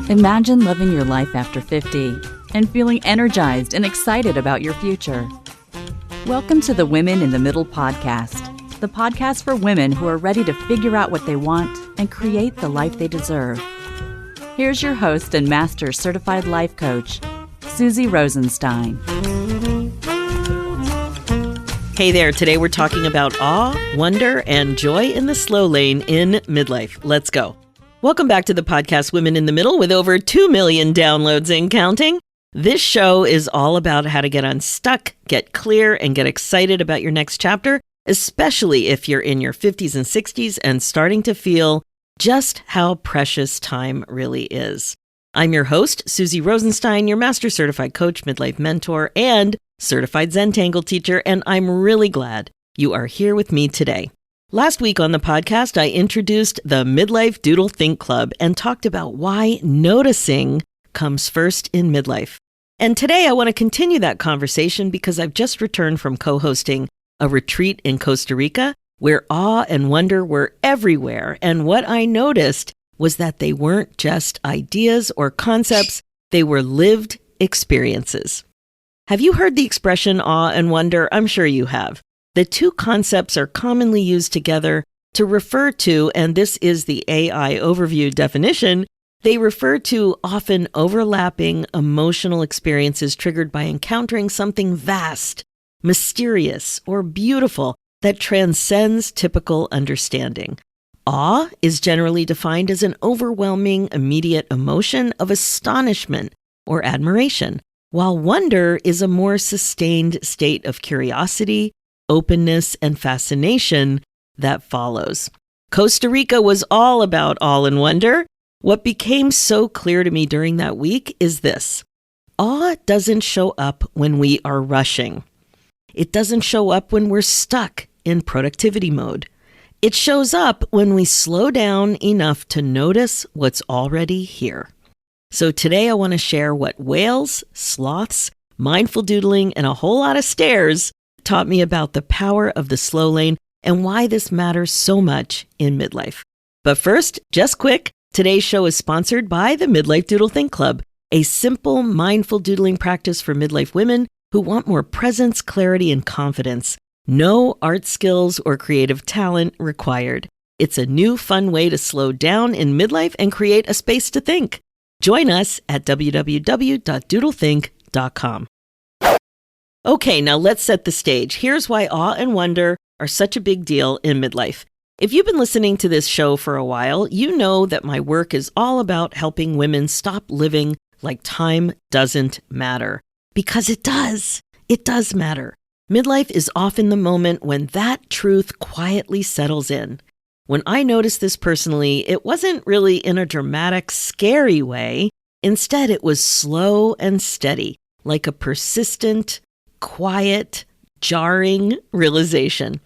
Imagine living your life after 50 and feeling energized and excited about your future. Welcome to the Women in the Middle podcast, the podcast for women who are ready to figure out what they want and create the life they deserve. Here's your host and master certified life coach, Suzy Rosenstein. Hey there, today we're talking about awe, wonder, and joy in the slow lane in midlife. Let's go. Welcome back to the podcast Women in the Middle with over 2 million downloads and counting. This show is all about how to get unstuck, get clear, and get excited about your next chapter, especially if you're in your 50s and 60s and starting to feel just how precious time really is. I'm your host, Suzy Rosenstein, your master certified coach, midlife mentor, and certified Zentangle teacher, and I'm really glad you are here with me today. Last week on the podcast, I introduced the Midlife Doodle Think Club and talked about why noticing comes first in midlife. And today I want to continue that conversation because I've just returned from co-hosting a retreat in Costa Rica where awe and wonder were everywhere. And what I noticed was that they weren't just ideas or concepts, they were lived experiences. Have you heard the expression awe and wonder? I'm sure you have. The two concepts are commonly used together to refer to, and this is the AI overview definition, they refer to often overlapping emotional experiences triggered by encountering something vast, mysterious, or beautiful that transcends typical understanding. Awe is generally defined as an overwhelming, immediate emotion of astonishment or admiration, while wonder is a more sustained state of curiosity, openness, and fascination that follows. Costa Rica was all about awe and wonder. What became so clear to me during that week is this. Awe doesn't show up when we are rushing. It doesn't show up when we're stuck in productivity mode. It shows up when we slow down enough to notice what's already here. So today I want to share what whales, sloths, mindful doodling, and a whole lot of stairs taught me about the power of the slow lane and why this matters so much in midlife. But first, just quick, today's show is sponsored by the Midlife Doodle Think Club, a simple, mindful doodling practice for midlife women who want more presence, clarity, and confidence. No art skills or creative talent required. It's a new, fun way to slow down in midlife and create a space to think. Join us at www.doodlethink.com. Okay, now let's set the stage. Here's why awe and wonder are such a big deal in midlife. If you've been listening to this show for a while, you know that my work is all about helping women stop living like time doesn't matter. Because it does. It does matter. Midlife is often the moment when that truth quietly settles in. When I noticed this personally, it wasn't really in a dramatic, scary way. Instead, it was slow and steady, like a persistent, quiet, jarring realization.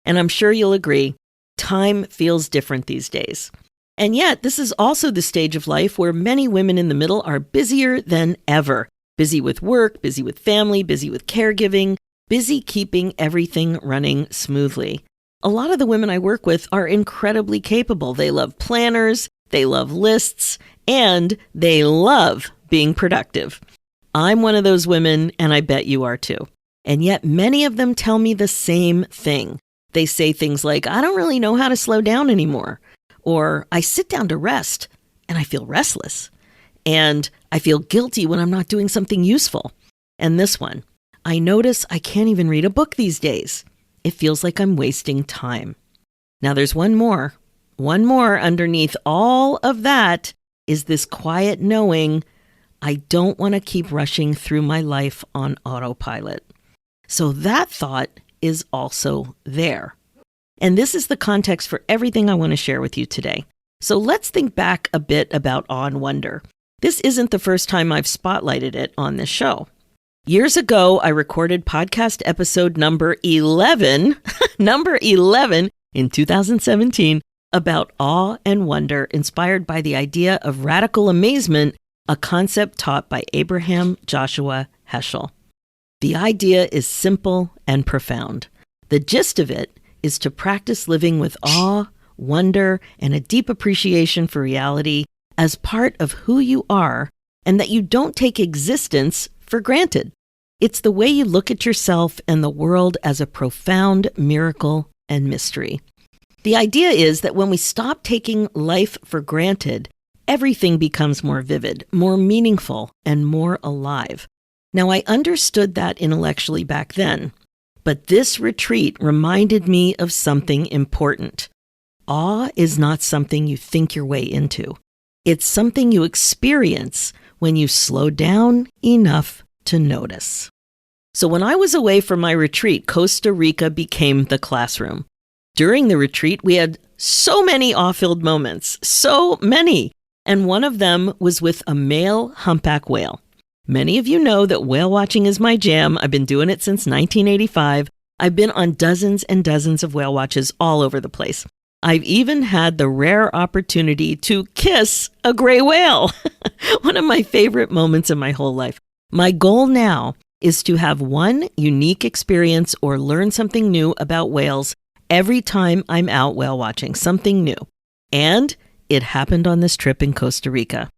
And I'm sure you'll agree, time feels different these days. And yet, this is also the stage of life where many women in the middle are busier than ever. Busy with work, busy with family, busy with caregiving, busy keeping everything running smoothly. A lot of the women I work with are incredibly capable. They love planners, they love lists, and they love being productive. I'm one of those women, and I bet you are too. And yet many of them tell me the same thing. They say things like, I don't really know how to slow down anymore. Or I sit down to rest, and I feel restless. And I feel guilty when I'm not doing something useful. And this one, I notice I can't even read a book these days. It feels like I'm wasting time. Now there's one more. One more underneath all of that is this quiet knowing I don't want to keep rushing through my life on autopilot. So that thought is also there. And this is the context for everything I want to share with you today. So let's think back a bit about awe and wonder. This isn't the first time I've spotlighted it on this show. Years ago, I recorded podcast episode number 11, number 11 in 2017 about awe and wonder inspired by the idea of radical amazement, a concept taught by Abraham Joshua Heschel. The idea is simple and profound. The gist of it is to practice living with awe, wonder, and a deep appreciation for reality as part of who you are, and that you don't take existence for granted. It's the way you look at yourself and the world as a profound miracle and mystery. The idea is that when we stop taking life for granted, everything becomes more vivid, more meaningful, and more alive. Now, I understood that intellectually back then, but this retreat reminded me of something important. Awe is not something you think your way into. It's something you experience when you slow down enough to notice. So when I was away from my retreat, Costa Rica became the classroom. During the retreat, we had so many awe-filled moments, so many. And one of them was with a male humpback whale. Many of you know that whale watching is my jam. I've been doing it since 1985. I've been on dozens and dozens of whale watches all over the place. I've even had the rare opportunity to kiss a gray whale. One of my favorite moments in my whole life. My goal now is to have one unique experience or learn something new about whales every time I'm out whale watching, something new. And it happened on this trip in Costa Rica.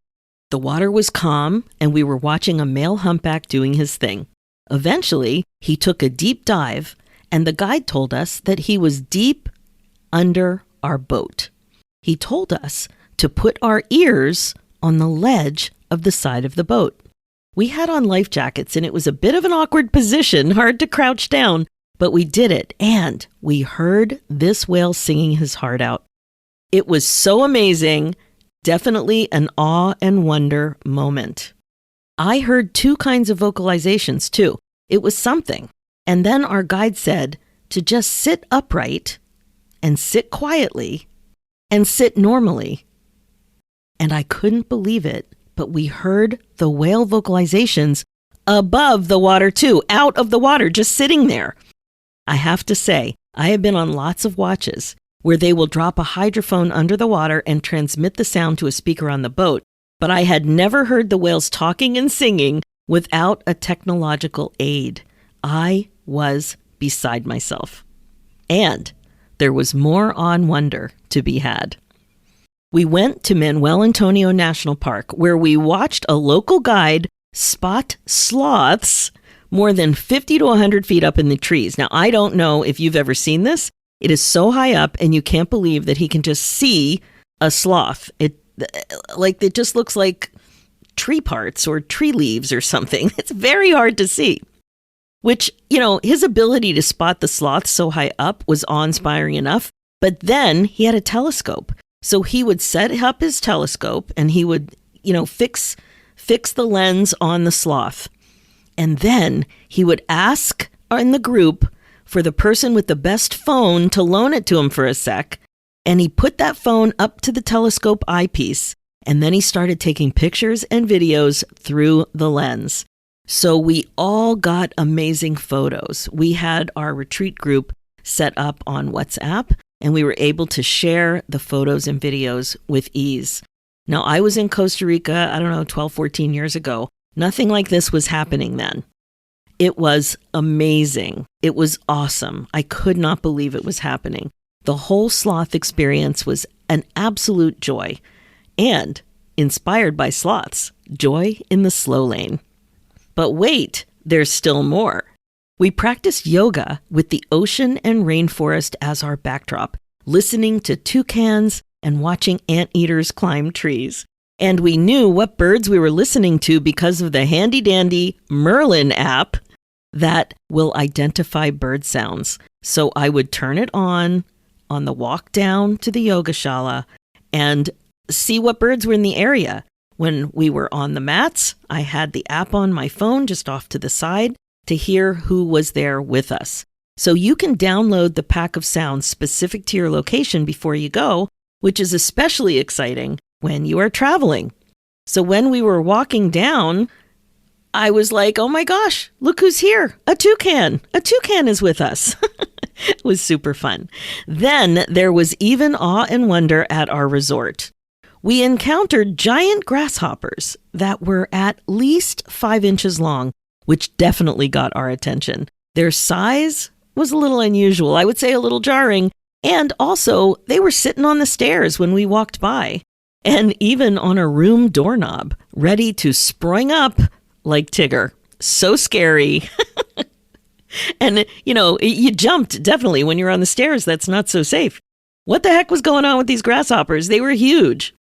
The water was calm, and we were watching a male humpback doing his thing. Eventually, he took a deep dive, and the guide told us that he was deep under our boat. He told us to put our ears on the ledge of the side of the boat. We had on life jackets, and it was a bit of an awkward position, hard to crouch down, but we did it, and we heard this whale singing his heart out. It was so amazing, definitely an awe and wonder moment. I heard two kinds of vocalizations too. It was something. And then our guide said to just sit upright and sit quietly and sit normally. And I couldn't believe it, but we heard the whale vocalizations above the water too, out of the water, just sitting there. I have to say, I have been on lots of watches where they will drop a hydrophone under the water and transmit the sound to a speaker on the boat, but I had never heard the whales talking and singing without a technological aid. I was beside myself. And there was more awe and wonder to be had. We went to Manuel Antonio National Park, where we watched a local guide spot sloths more than 50 to 100 feet up in the trees. Now, I don't know if you've ever seen this. It is so high up, and you can't believe that he can just see a sloth. It just looks like tree parts or tree leaves or something. It's very hard to see. Which, his ability to spot the sloths so high up was awe-inspiring enough. But then he had a telescope. So he would set up his telescope and he would, fix the lens on the sloth. And then he would ask in the group for the person with the best phone to loan it to him for a sec. And he put that phone up to the telescope eyepiece. And then he started taking pictures and videos through the lens. So we all got amazing photos. We had our retreat group set up on WhatsApp, and we were able to share the photos and videos with ease. Now, I was in Costa Rica, 12, 14 years ago. Nothing like this was happening then. It was amazing. It was awesome. I could not believe it was happening. The whole sloth experience was an absolute joy, and inspired by sloths, joy in the slow lane. But wait, there's still more. We practiced yoga with the ocean and rainforest as our backdrop, listening to toucans and watching anteaters climb trees. And we knew what birds we were listening to because of the handy-dandy Merlin app that will identify bird sounds. So I would turn it on the walk down to the yogashala and see what birds were in the area. When we were on the mats, I had the app on my phone just off to the side to hear who was there with us. So you can download the pack of sounds specific to your location before you go, which is especially exciting when you are traveling. So when we were walking down, I was like, oh my gosh, look who's here. A toucan. A toucan is with us. It was super fun. Then there was even awe and wonder at our resort. We encountered giant grasshoppers that were at least 5 inches long, which definitely got our attention. Their size was a little unusual, I would say a little jarring, And also, they were sitting on the stairs when we walked by, and even on a room doorknob, ready to spring up like Tigger. So scary. And, you jumped definitely when you're on the stairs. That's not so safe. What the heck was going on with these grasshoppers? They were huge.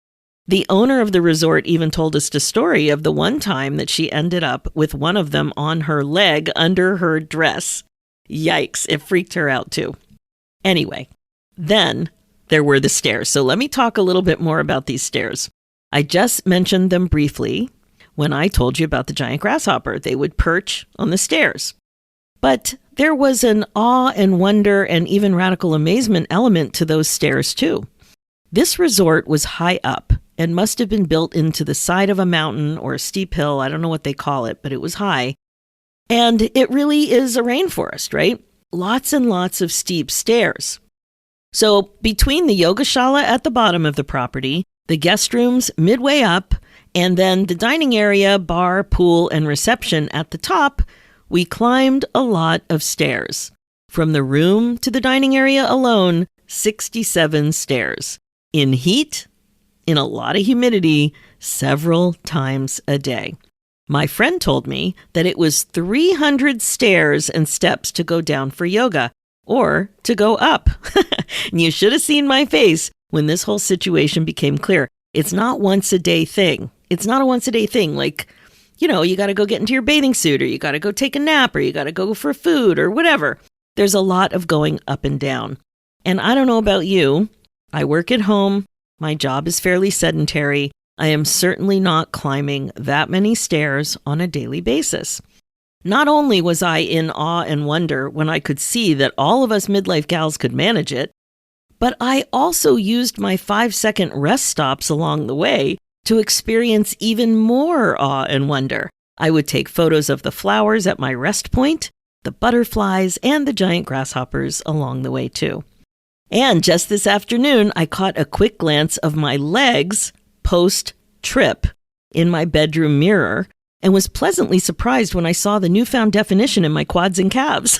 The owner of the resort even told us a story of the one time that she ended up with one of them on her leg under her dress. Yikes, it freaked her out too. Anyway, then there were the stairs. So let me talk a little bit more about these stairs. I just mentioned them briefly when I told you about the giant grasshopper. They would perch on the stairs. But there was an awe and wonder and even radical amazement element to those stairs too. This resort was high up and must have been built into the side of a mountain or a steep hill. I don't know what they call it, but it was high. And it really is a rainforest, right? Lots and lots of steep stairs. So between the yogashala at the bottom of the property, the guest rooms midway up, and then the dining area, bar, pool, and reception at the top, we climbed a lot of stairs. From the room to the dining area alone, 67 stairs. In heat, in a lot of humidity, several times a day. My friend told me that it was 300 stairs and steps to go down for yoga, or to go up. And you should have seen my face when this whole situation became clear. It's not once a day thing. It's not a once a day thing like, you got to go get into your bathing suit, or you got to go take a nap, or you got to go for food, or whatever. There's a lot of going up and down. And I don't know about you. I work at home. My job is fairly sedentary. I am certainly not climbing that many stairs on a daily basis. Not only was I in awe and wonder when I could see that all of us midlife gals could manage it, but I also used my 5-second rest stops along the way to experience even more awe and wonder. I would take photos of the flowers at my rest point, the butterflies, and the giant grasshoppers along the way too. And just this afternoon, I caught a quick glance of my legs post-trip in my bedroom mirror and was pleasantly surprised when I saw the newfound definition in my quads and calves.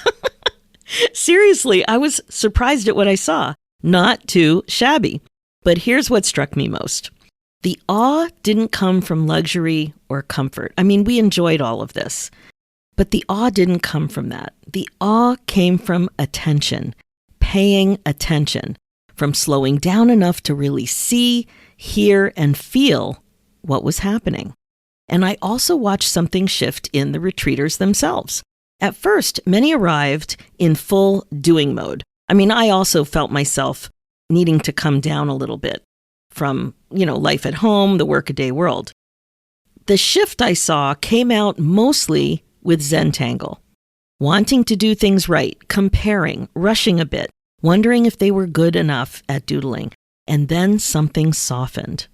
Seriously, I was surprised at what I saw. Not too shabby. But here's what struck me most. The awe didn't come from luxury or comfort. I mean, we enjoyed all of this. But the awe didn't come from that. The awe came from attention, paying attention, from slowing down enough to really see, hear, and feel what was happening. And I also watched something shift in the retreaters themselves. At first, many arrived in full doing mode. I mean, I also felt myself needing to come down a little bit from, life at home, the workaday world. The shift I saw came out mostly with Zentangle, wanting to do things right, comparing, rushing a bit, wondering if they were good enough at doodling. And then something softened.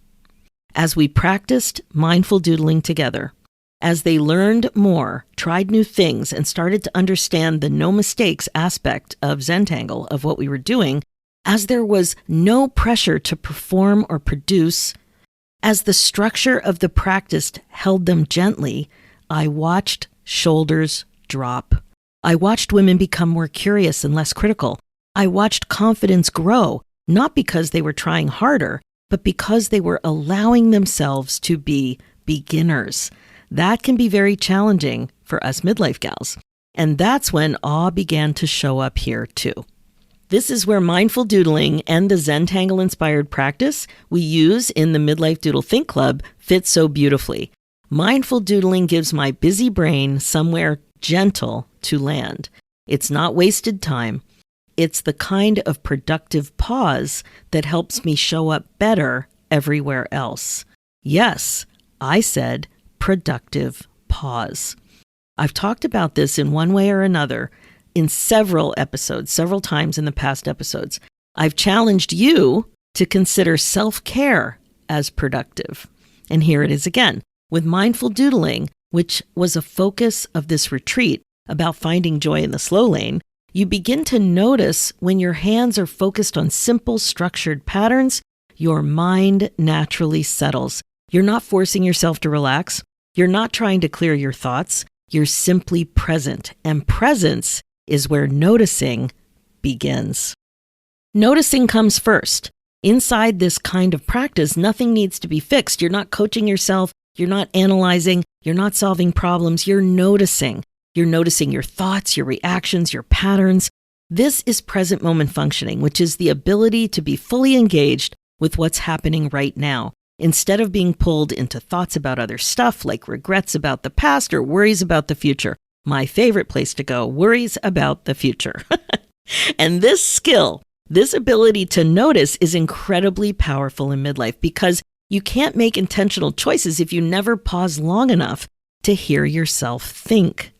As we practiced mindful doodling together, as they learned more, tried new things, and started to understand the no mistakes aspect of Zentangle, of what we were doing, as there was no pressure to perform or produce, as the structure of the practice held them gently, I watched shoulders drop. I watched women become more curious and less critical. I watched confidence grow, not because they were trying harder, but because they were allowing themselves to be beginners. That can be very challenging for us midlife gals. And that's when awe began to show up here too. This is where mindful doodling and the Zentangle-inspired practice we use in the Midlife Doodle Think Club fit so beautifully. Mindful doodling gives my busy brain somewhere gentle to land. It's not wasted time. It's the kind of productive pause that helps me show up better everywhere else. Yes, I said productive pause. I've talked about this in one way or another in several episodes, several times in the past episodes. I've challenged you to consider self-care as productive. And here it is again, with mindful doodling, which was a focus of this retreat about finding joy in the slow lane. You begin to notice when your hands are focused on simple, structured patterns, your mind naturally settles. You're not forcing yourself to relax. You're not trying to clear your thoughts. You're simply present. And presence is where noticing begins. Noticing comes first. Inside this kind of practice, nothing needs to be fixed. You're not coaching yourself. You're not analyzing. You're not solving problems. You're noticing. You're noticing your thoughts, your reactions, your patterns. This is present moment functioning, which is the ability to be fully engaged with what's happening right now, instead of being pulled into thoughts about other stuff like regrets about the past or worries about the future. My favorite place to go, worries about the future. And this skill, this ability to notice is incredibly powerful in midlife because you can't make intentional choices if you never pause long enough to hear yourself think.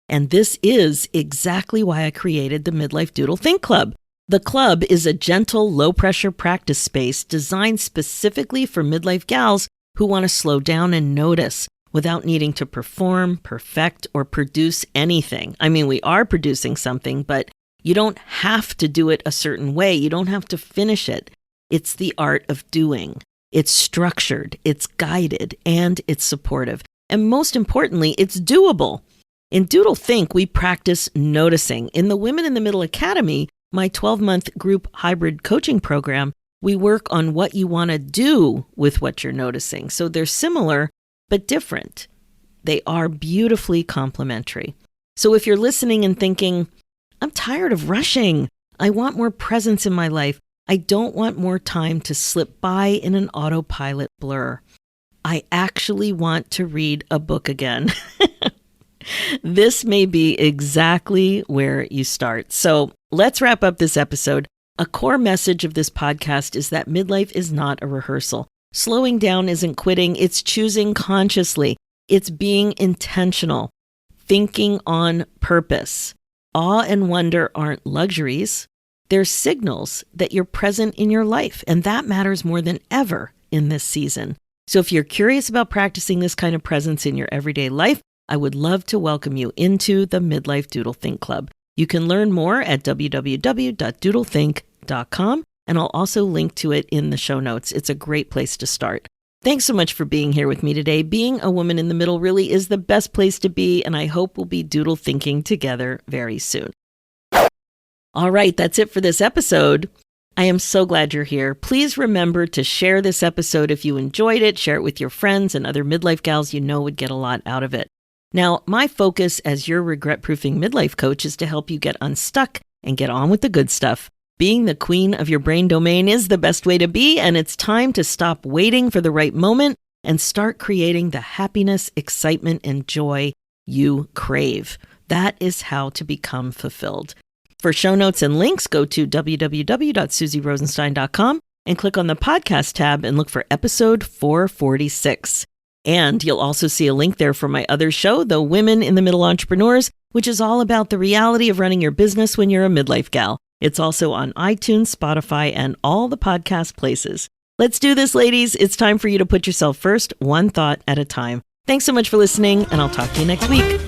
And this is exactly why I created the Midlife Doodle Think Club. The club is a gentle, low-pressure practice space designed specifically for midlife gals who want to slow down and notice without needing to perform, perfect, or produce anything. I mean, we are producing something, but you don't have to do it a certain way. You don't have to finish it. It's the art of doing. It's structured, it's guided, and it's supportive. And most importantly, it's doable. In Doodle Think, we practice noticing. In the Women in the Middle Academy, my 12-month group hybrid coaching program, we work on what you want to do with what you're noticing. So they're similar, but different. They are beautifully complementary. So if you're listening and thinking, I'm tired of rushing. I want more presence in my life. I don't want more time to slip by in an autopilot blur. I actually want to read a book again. This may be exactly where you start. So let's wrap up this episode. A core message of this podcast is that midlife is not a rehearsal. Slowing down isn't quitting. It's choosing consciously. It's being intentional, thinking on purpose. Awe and wonder aren't luxuries. They're signals that you're present in your life, and that matters more than ever in this season. So if you're curious about practicing this kind of presence in your everyday life, I would love to welcome you into the Midlife Doodle Think Club. You can learn more at www.doodlethink.com, and I'll also link to it in the show notes. It's a great place to start. Thanks so much for being here with me today. Being a woman in the middle really is the best place to be, and I hope we'll be doodle thinking together very soon. All right, that's it for this episode. I am so glad you're here. Please remember to share this episode if you enjoyed it. Share it with your friends and other midlife gals you know would get a lot out of it. Now, my focus as your regret-proofing midlife coach is to help you get unstuck and get on with the good stuff. Being the queen of your brain domain is the best way to be, and it's time to stop waiting for the right moment and start creating the happiness, excitement, and joy you crave. That is how to become fulfilled. For show notes and links, go to www.suzyrosenstein.com and click on the podcast tab and look for episode 446. And you'll also see a link there for my other show, The Women in the Middle Entrepreneurs, which is all about the reality of running your business when you're a midlife gal. It's also on iTunes, Spotify, and all the podcast places. Let's do this, ladies. It's time for you to put yourself first, one thought at a time. Thanks so much for listening, and I'll talk to you next week.